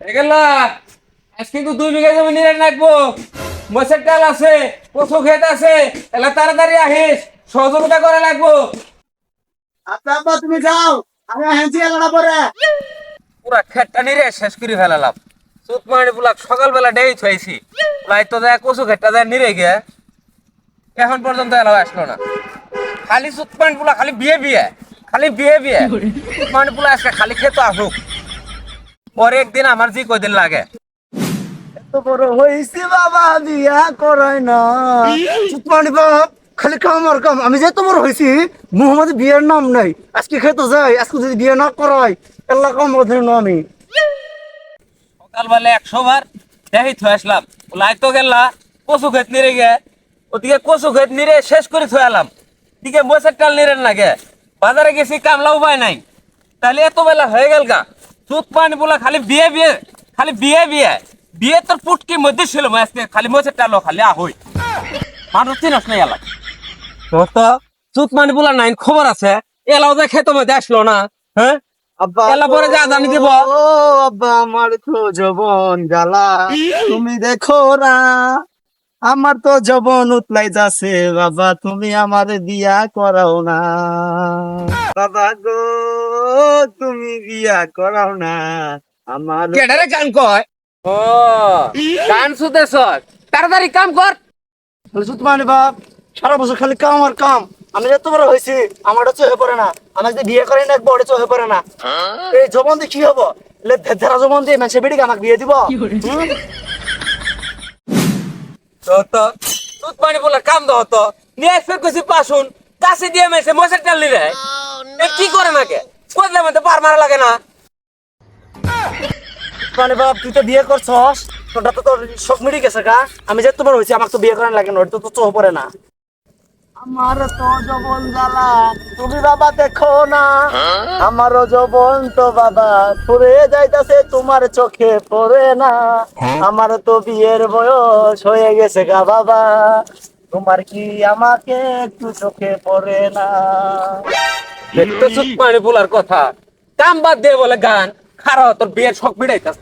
এগুলা আজ কিন্তু 2 বিঘা জমি নিয়ে রাখবো। মসের ডাল আছে, কচু ক্ষেত আছে, এলা তাড়াতাড়ি আহিস, সহযোগিতা করে লাগবো। আচ্ছা আব্বা তুমি যাও, আমি হেঁচি এলাটা পরে। পুরা ক্ষেতটা নিয়ে শেষ করে ফেলালাম। সুত মারি বুলাক সকালবেলা ডেই থইছি, লাই তো যায় কচু ক্ষেতটা যায় নিরে গিয়ে এখন পর্যন্ত এলাও আসলো না। খালি সুত মারি বুলা খালি বিয়ে বিয়ে, খালি বিয়ে বিয়ে। সুত মারি বুলা আজকে খালি খেত আসুক, পরে একদিন আমার জি কয়দিন লাগে। এত বড় হইছি বাবা, বিয়া করাই না। চুতমানি বাপ, খালি কাম আর কাম। আমি যে তোমার হইছি, মুহাম্মদ বিয়ের নাম নাই। আজকে খেতে যাই, আজকে যদি বিয়ে না করাই, আল্লাহ কাম বধে না আমি। সকালবেলা 100 বার দেখি থয়ে আসলাম, লাই তো গেলা কচু ক্ষেত নিরে গে, ওদিকে কচু ক্ষেত নিরে শেষ করে থয়ে এলাম, দিকে বসে টাল নিরেন না গে। বাজারে গেছি কামলা উপায় নাই, তাহলে এত বেলা হয়ে গেল গা। চুত পানি বলা খালি বিয়ে বিয়ে, খালি বিয়ে বিয়ে। বিয়ে তোর পুটকি মধ্যে ছিল আজকে খালি মসে টালো খালি আহই মানুষ চিনস নাই এলা তোর তো চুত পানি বলা নাই খবর আছে। এলাও যে খেতে মধ্যে আসলো না, হ্যাঁ আব্বা এলা পরে যা জানি দিব। ও আব্বা, আমার তো যৌবন জ্বালা তুমি দেখো না। আমার তো যৌবন উতলাই যাচ্ছে বাবা, তুমি আমার বিয়া করাও না। বাবা গো, তুমি বিয়া করাও না আমার। কেডারে গান কয়? ও গান শুদেছ, তাড়াতাড়ি কাম কর। মানে বাপ, সারা বছর খালি কাম আর কাম। আমি যত বড় হয়েছি, আমার চোখে পড়ে না। আমার যদি বিয়ে করেন একবার ওটা চোখে পড়ে না। এই জবন দিয়ে কি হবো? ধেরা জবন দিয়ে মানুষের বেডিকে আমাকে বিয়ে দিব। হুম? তো তুত পানি বলে কাম দাও তো নিয়ে আসবে কইছি পাশুন কাছে দিয়ে মেসে মশার টালি রে। এ কি করে নাকে কইলে মতে পার মারা লাগে না। মানে বাপ, তুই তো বিয়ে করছস, তোরটা তো তোর শখ মিটি গেছে গা। আমি যে তোমার হয়েছি, আমাকে তো বিয়ে করেন লাগে না, ওটা তো চোখে পড়ে না। আমার তো যৌবন জ্বালা তুমি বাবা দেখো না। আমারও যৌবন তো বাবা পুরে যাইতাছে, তোমার চোখে পড়ে না। আমার তো বিয়ের বয়স হয়ে গেছে গা বাবা, তোমার কি আমাকে একটু চোখে পড়ে না? দেখতে তুত পানি বলার কথা কাম বাদ দিয়ে বলে গান খারাপ তোর বিয়ের শখ বিড়াইতাস।